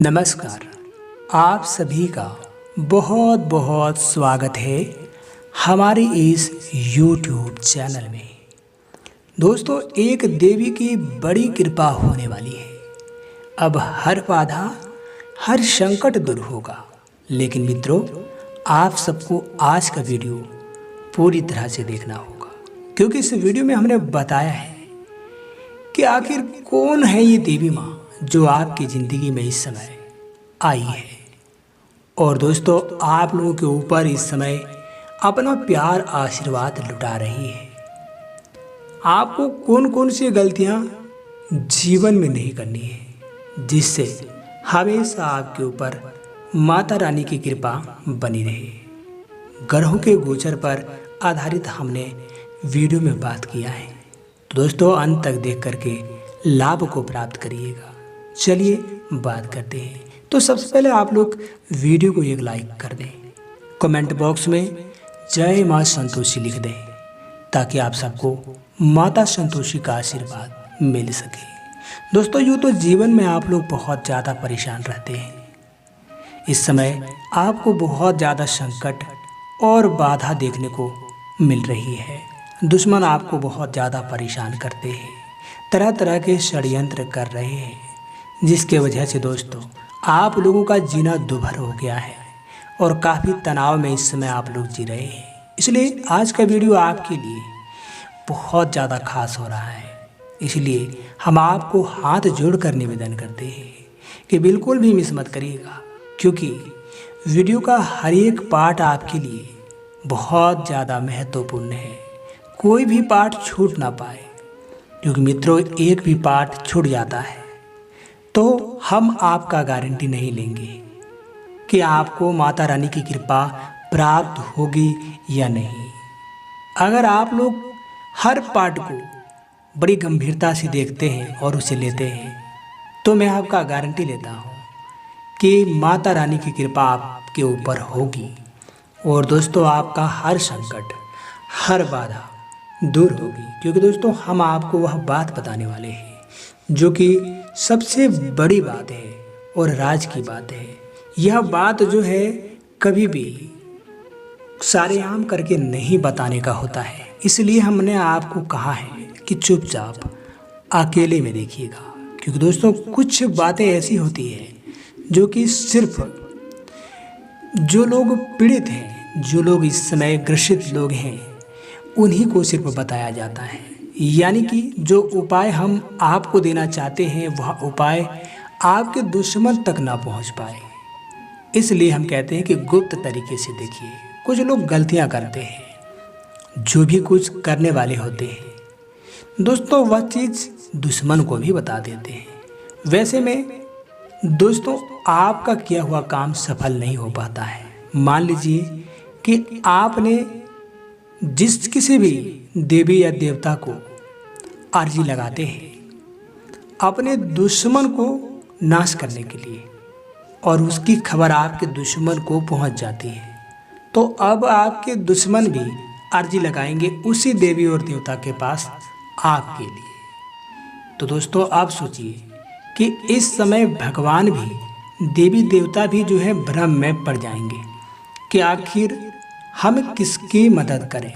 नमस्कार। आप सभी का बहुत बहुत स्वागत है हमारे इस YouTube चैनल में। दोस्तों, एक देवी की बड़ी कृपा होने वाली है। अब हर बाधा, हर संकट दूर होगा। लेकिन मित्रों, आप सबको आज का वीडियो पूरी तरह से देखना होगा, क्योंकि इस वीडियो में हमने बताया है कि आखिर कौन है ये देवी माँ जो आपकी ज़िंदगी में इस समय आई है। और दोस्तों, आप लोगों के ऊपर इस समय अपना प्यार आशीर्वाद लुटा रही है। आपको कौन कौन सी गलतियाँ जीवन में नहीं करनी है, जिससे हमेशा आपके ऊपर माता रानी की कृपा बनी रहे। ग्रहों के गोचर पर आधारित हमने वीडियो में बात किया है, तो दोस्तों अंत तक देख करके लाभ को प्राप्त करिएगा। चलिए बात करते हैं। तो सबसे पहले आप लोग वीडियो को एक लाइक कर दें, कमेंट बॉक्स में जय माँ संतोषी लिख दें, ताकि आप सबको माता संतोषी का आशीर्वाद मिल सके। दोस्तों, यूँ तो जीवन में आप लोग बहुत ज़्यादा परेशान रहते हैं। इस समय आपको बहुत ज़्यादा संकट और बाधा देखने को मिल रही है। दुश्मन आपको बहुत ज़्यादा परेशान करते हैं, तरह तरह के षड्यंत्र कर रहे हैं, जिसके वजह से दोस्तों आप लोगों का जीना दुभर हो गया है और काफ़ी तनाव में इस समय आप लोग जी रहे हैं। इसलिए आज का वीडियो आपके लिए बहुत ज़्यादा खास हो रहा है। इसलिए हम आपको हाथ जोड़कर निवेदन करते हैं कि बिल्कुल भी मिस मत करिएगा, क्योंकि वीडियो का हर एक पार्ट आपके लिए बहुत ज़्यादा महत्वपूर्ण है। कोई भी पार्ट छूट ना पाए, क्योंकि मित्रों एक भी पार्ट छूट जाता है तो हम आपका गारंटी नहीं लेंगे कि आपको माता रानी की कृपा प्राप्त होगी या नहीं। अगर आप लोग हर पार्ट को बड़ी गंभीरता से देखते हैं और उसे लेते हैं, तो मैं आपका गारंटी लेता हूँ कि माता रानी की कृपा आपके ऊपर होगी और दोस्तों आपका हर संकट, हर बाधा दूर होगी। क्योंकि दोस्तों हम आपको वह बात बताने वाले हैं जो कि सबसे बड़ी बात है और राज की बात है। यह बात जो है कभी भी सारेआम करके नहीं बताने का होता है। इसलिए हमने आपको कहा है कि चुपचाप अकेले में देखिएगा, क्योंकि दोस्तों कुछ बातें ऐसी होती हैं जो कि सिर्फ जो लोग पीड़ित हैं, जो लोग इस समय ग्रसित लोग हैं, उन्हीं को सिर्फ बताया जाता है। यानी कि जो उपाय हम आपको देना चाहते हैं वह उपाय आपके दुश्मन तक ना पहुंच पाए। इसलिए हम कहते हैं कि गुप्त तरीके से देखिए। कुछ लोग गलतियां करते हैं, जो भी कुछ करने वाले होते हैं दोस्तों, वह चीज़ दुश्मन को भी बता देते हैं। वैसे में दोस्तों आपका किया हुआ काम सफल नहीं हो पाता है। मान लीजिए कि आपने जिस किसी भी देवी या देवता को अर्जी लगाते हैं अपने दुश्मन को नाश करने के लिए, और उसकी खबर आपके दुश्मन को पहुंच जाती है, तो अब आपके दुश्मन भी अर्जी लगाएंगे उसी देवी और देवता के पास आपके लिए। तो दोस्तों आप सोचिए कि इस समय भगवान भी, देवी देवता भी जो है भ्रम में पड़ जाएंगे कि आखिर हम किसकी मदद करें।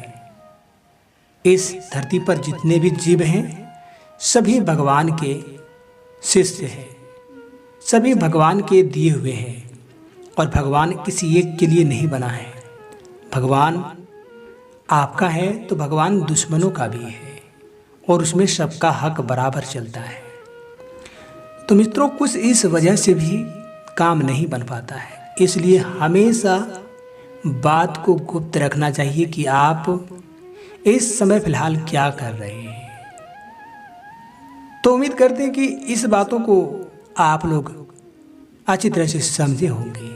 इस धरती पर जितने भी जीव हैं सभी भगवान के शिष्य हैं, सभी भगवान के दिए हुए हैं, और भगवान किसी एक के लिए नहीं बना है। भगवान आपका है तो भगवान दुश्मनों का भी है, और उसमें सबका हक बराबर चलता है। तो मित्रों कुछ इस वजह से भी काम नहीं बन पाता है। इसलिए हमेशा बात को गुप्त रखना चाहिए कि आप इस समय फिलहाल क्या कर रहे हैं। तो उम्मीद करते हैं कि इस बातों को आप लोग अच्छी तरह से समझे होंगे।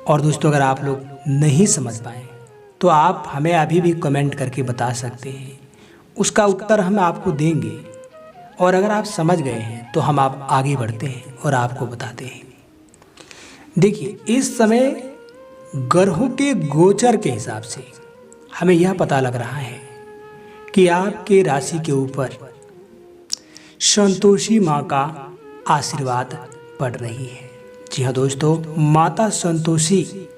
और दोस्तों अगर आप लोग नहीं समझ पाए तो आप हमें अभी भी कमेंट करके बता सकते हैं, उसका उत्तर हम आपको देंगे। और अगर आप समझ गए हैं तो हम आप आगे बढ़ते हैं और आपको बताते हैं। देखिए इस समय ग्रहों के गोचर के हिसाब से हमें यह पता लग रहा है कि आपके राशि के ऊपर संतोषी माँ का आशीर्वाद बढ़ रही है। जी हाँ दोस्तों, माता संतोषी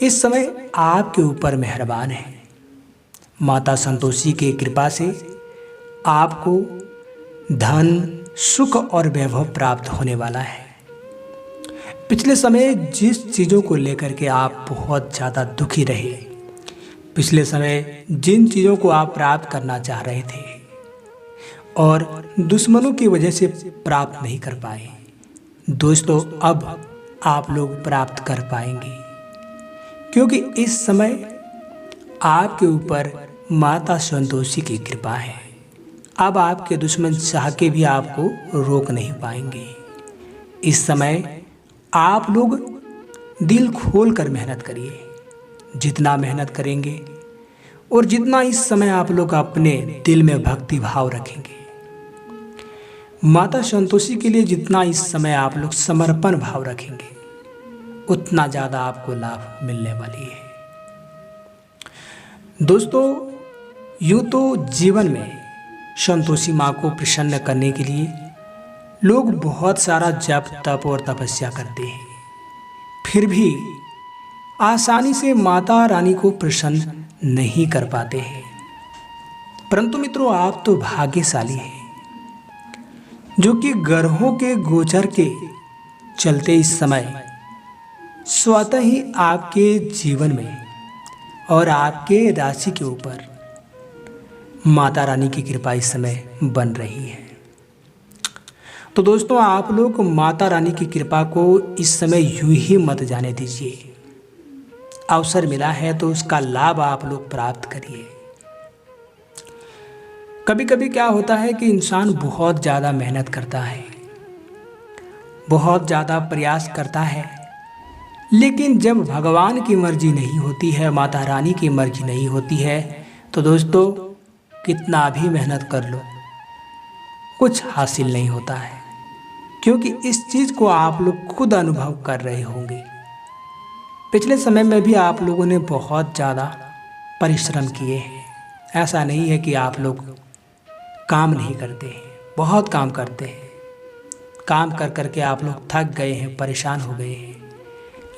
इस समय आपके ऊपर मेहरबान है। माता संतोषी की कृपा से आपको धन, सुख और वैभव प्राप्त होने वाला है। पिछले समय जिस चीज़ों को लेकर के आप बहुत ज़्यादा दुखी रहे, पिछले समय जिन चीज़ों को आप प्राप्त करना चाह रहे थे और दुश्मनों की वजह से प्राप्त नहीं कर पाए, दोस्तों अब आप लोग प्राप्त कर पाएंगे, क्योंकि इस समय आपके ऊपर माता संतोषी की कृपा है। अब आपके दुश्मन चाह के भी आपको रोक नहीं पाएंगे। इस समय आप लोग दिल खोल कर मेहनत करिए। जितना मेहनत करेंगे और जितना इस समय आप लोग अपने दिल में भक्ति भाव रखेंगे, माता संतोषी के लिए जितना इस समय आप लोग समर्पण भाव रखेंगे, उतना ज़्यादा आपको लाभ मिलने वाली है। दोस्तों, यूँ तो जीवन में संतोषी माँ को प्रसन्न करने के लिए लोग बहुत सारा जप, तप और तपस्या करते हैं, फिर भी आसानी से माता रानी को प्रसन्न नहीं कर पाते हैं। परंतु मित्रों, आप तो भाग्यशाली हैं जो कि ग्रहों के गोचर के चलते इस समय स्वतः ही आपके जीवन में और आपके राशि के ऊपर माता रानी की कृपा इस समय बन रही है। तो दोस्तों, आप लोग माता रानी की कृपा को इस समय यूं ही मत जाने दीजिए। अवसर मिला है तो उसका लाभ आप लोग प्राप्त करिए। कभी कभी क्या होता है कि इंसान बहुत ज़्यादा मेहनत करता है, बहुत ज़्यादा प्रयास करता है, लेकिन जब भगवान की मर्जी नहीं होती है, माता रानी की मर्जी नहीं होती है, तो दोस्तों कितना भी मेहनत कर लो कुछ हासिल नहीं होता है, क्योंकि इस चीज़ को आप लोग खुद अनुभव कर रहे होंगे। पिछले समय में भी आप लोगों ने बहुत ज़्यादा परिश्रम किए हैं। ऐसा नहीं है कि आप लोग काम नहीं करते हैं, बहुत काम करते हैं। काम कर कर के आप लोग थक गए हैं, परेशान हो गए हैं,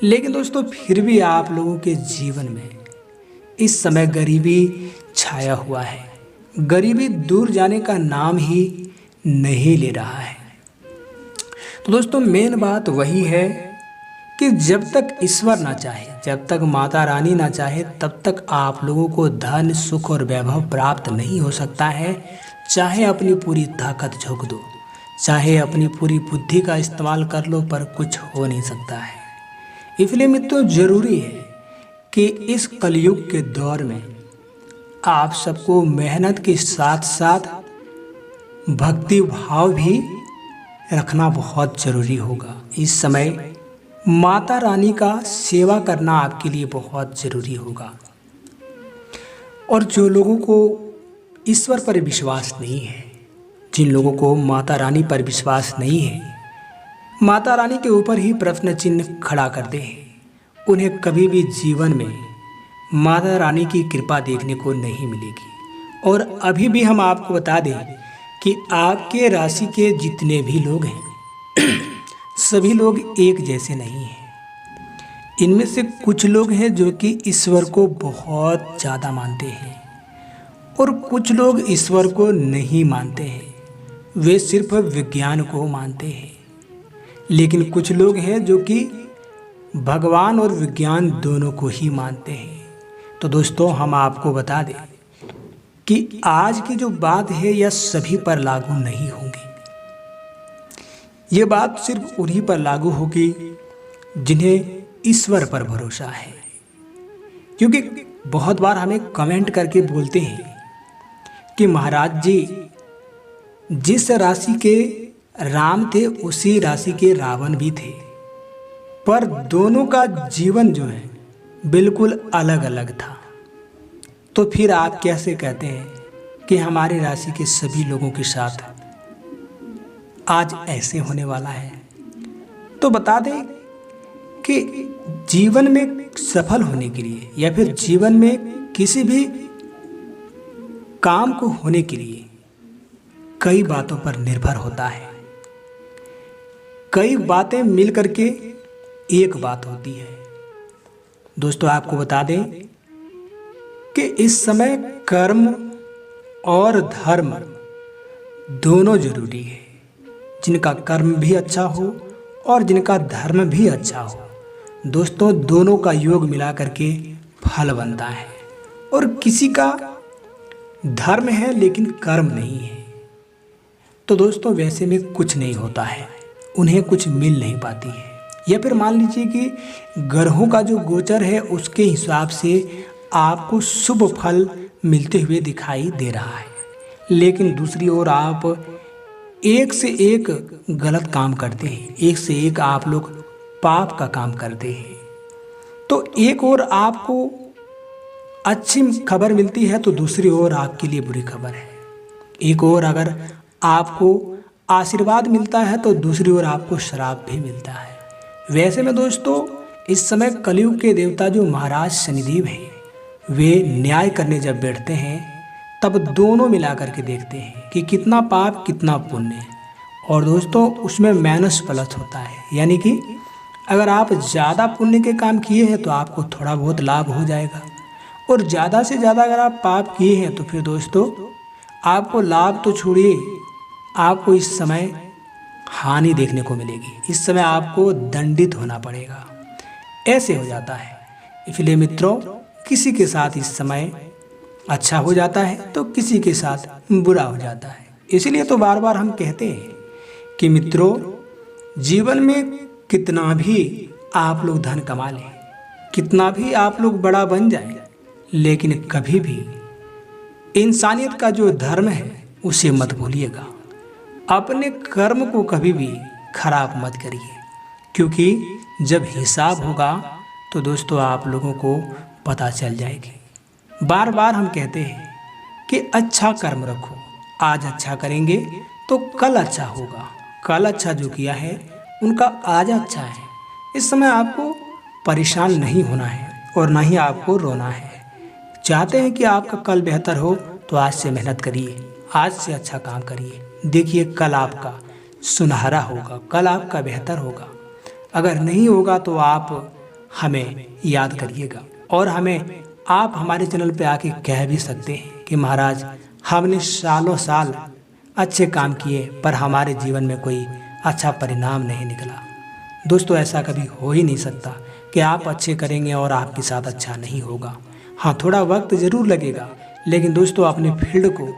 लेकिन दोस्तों फिर भी आप लोगों के जीवन में इस समय गरीबी छाया हुआ है। गरीबी दूर जाने का नाम ही नहीं ले रहा है। तो दोस्तों, मेन बात वही है कि जब तक ईश्वर ना चाहे, जब तक माता रानी ना चाहे, तब तक आप लोगों को धन, सुख और वैभव प्राप्त नहीं हो सकता है। चाहे अपनी पूरी ताकत झोंक दो, चाहे अपनी पूरी बुद्धि का इस्तेमाल कर लो, पर कुछ हो नहीं सकता है। इसलिए मित्रों, जरूरी है कि इस कलयुग के दौर में आप सबको मेहनत के साथ साथ भक्ति भाव भी रखना बहुत ज़रूरी होगा। इस समय माता रानी का सेवा करना आपके लिए बहुत ज़रूरी होगा। और जो लोगों को ईश्वर पर विश्वास नहीं है, जिन लोगों को माता रानी पर विश्वास नहीं है, माता रानी के ऊपर ही प्रश्न चिन्ह खड़ा करते हैं, उन्हें कभी भी जीवन में माता रानी की कृपा देखने को नहीं मिलेगी। और अभी भी हम आपको बता दें कि आपके राशि के जितने भी लोग हैं सभी लोग एक जैसे नहीं हैं। इनमें से कुछ लोग हैं जो कि ईश्वर को बहुत ज़्यादा मानते हैं और कुछ लोग ईश्वर को नहीं मानते हैं, वे सिर्फ विज्ञान को मानते हैं। लेकिन कुछ लोग हैं जो कि भगवान और विज्ञान दोनों को ही मानते हैं। तो दोस्तों, हम आपको बता दें कि आज की जो बात है यह सभी पर लागू नहीं होगी। ये बात सिर्फ उन्हीं पर लागू होगी जिन्हें ईश्वर पर भरोसा है। क्योंकि बहुत बार हमें कमेंट करके बोलते हैं कि महाराज जी, जिस राशि के राम थे उसी राशि के रावण भी थे, पर दोनों का जीवन जो है बिल्कुल अलग अलग था। तो फिर आप कैसे कहते हैं कि हमारी राशि के सभी लोगों के साथ आज ऐसे होने वाला है? तो बता दें कि जीवन में सफल होने के लिए या फिर जीवन में किसी भी काम को होने के लिए कई बातों पर निर्भर होता है। कई बातें मिल करके एक बात होती है। दोस्तों आपको बता दें कि इस समय कर्म और धर्म दोनों जरूरी है। जिनका कर्म भी अच्छा हो और जिनका धर्म भी अच्छा हो, दोस्तों दोनों का योग मिला करके फल बनता है। और किसी का धर्म है लेकिन कर्म नहीं है, तो दोस्तों वैसे में कुछ नहीं होता है, उन्हें कुछ मिल नहीं पाती है। या फिर मान लीजिए कि ग्रहों का जो गोचर है उसके हिसाब से आपको शुभ फल मिलते हुए दिखाई दे रहा है, लेकिन दूसरी ओर आप एक से एक गलत काम करते हैं, एक से एक आप लोग पाप का काम करते हैं। तो एक ओर आपको अच्छी खबर मिलती है तो दूसरी ओर आपके लिए बुरी खबर है। एक ओर अगर आपको आशीर्वाद मिलता है तो दूसरी ओर आपको श्राप भी मिलता है। वैसे में दोस्तों इस समय कलयुग के देवता जो महाराज शनिदेव हैं, वे न्याय करने जब बैठते हैं तब दोनों मिला करके देखते हैं कि कितना पाप कितना पुण्य, और दोस्तों उसमें माइनस प्लस होता है। यानी कि अगर आप ज़्यादा पुण्य के काम किए हैं तो आपको थोड़ा बहुत लाभ हो जाएगा, और ज़्यादा से ज़्यादा अगर आप पाप किए हैं तो फिर दोस्तों आपको लाभ तो छोड़िए, आपको इस समय हानि देखने को मिलेगी। इस समय आपको दंडित होना पड़ेगा, ऐसे हो जाता है। इसलिए मित्रों किसी के साथ इस समय अच्छा हो जाता है तो किसी के साथ बुरा हो जाता है। इसलिए तो बार बार हम कहते हैं कि मित्रों जीवन में कितना भी आप लोग धन कमा लें, कितना भी आप लोग बड़ा बन जाएं, लेकिन कभी भी इंसानियत का जो धर्म है उसे मत भूलिएगा। अपने कर्म को कभी भी खराब मत करिए, क्योंकि जब हिसाब होगा तो दोस्तों आप लोगों को पता चल जाएगी। बार बार हम कहते हैं कि अच्छा कर्म रखो, आज अच्छा करेंगे तो कल अच्छा होगा। कल अच्छा जो किया है उनका आज अच्छा है। इस समय आपको परेशान नहीं होना है और ना ही आपको रोना है। चाहते हैं कि आपका कल बेहतर हो तो आज से मेहनत करिए, आज से अच्छा काम करिए। देखिए कल आपका सुनहरा होगा, कल आपका बेहतर होगा। अगर नहीं होगा तो आप हमें याद करिएगा, और हमें आप हमारे चैनल पे आके कह भी सकते हैं कि महाराज हमने सालों साल अच्छे काम किए पर हमारे जीवन में कोई अच्छा परिणाम नहीं निकला। दोस्तों ऐसा कभी हो ही नहीं सकता कि आप अच्छे करेंगे और आपके साथ अच्छा नहीं होगा। हाँ थोड़ा वक्त ज़रूर लगेगा, लेकिन दोस्तों अपने फील्ड को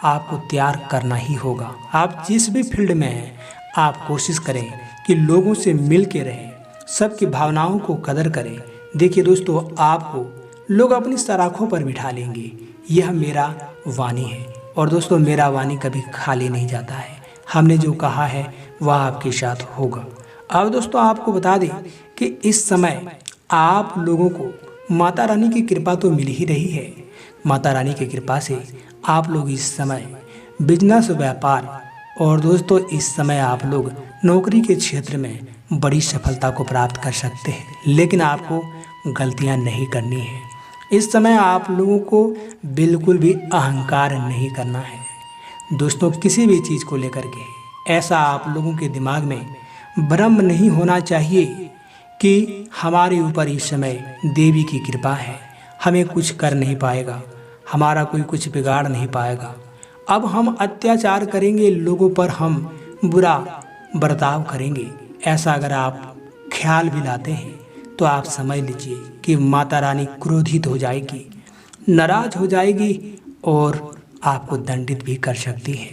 आपको तैयार करना ही होगा। आप जिस भी फील्ड में हैं आप कोशिश करें कि लोगों से मिल के रहें, सबकी भावनाओं को कदर करें। देखिए दोस्तों आपको लोग अपनी सराखों पर बिठा लेंगे, यह मेरा वाणी है। और दोस्तों मेरा वाणी कभी खाली नहीं जाता है, हमने जो कहा है वह आपके साथ होगा। अब दोस्तों आपको बता दें कि इस समय आप लोगों को माता रानी की कृपा तो मिल ही रही है। माता रानी की कृपा से आप लोग इस समय बिजनेस व्यापार और दोस्तों इस समय आप लोग नौकरी के क्षेत्र में बड़ी सफलता को प्राप्त कर सकते हैं, लेकिन आपको गलतियां नहीं करनी है। इस समय आप लोगों को बिल्कुल भी अहंकार नहीं करना है। दोस्तों किसी भी चीज़ को लेकर के ऐसा आप लोगों के दिमाग में भ्रम नहीं होना चाहिए कि हमारे ऊपर इस समय देवी की कृपा है, हमें कुछ कर नहीं पाएगा, हमारा कोई कुछ बिगाड़ नहीं पाएगा। अब हम अत्याचार करेंगे लोगों पर, हम बुरा बर्ताव करेंगे, ऐसा अगर आप ख्याल भी लाते हैं तो आप समझ लीजिए कि माता रानी क्रोधित हो जाएगी, नाराज हो जाएगी और आपको दंडित भी कर सकती है।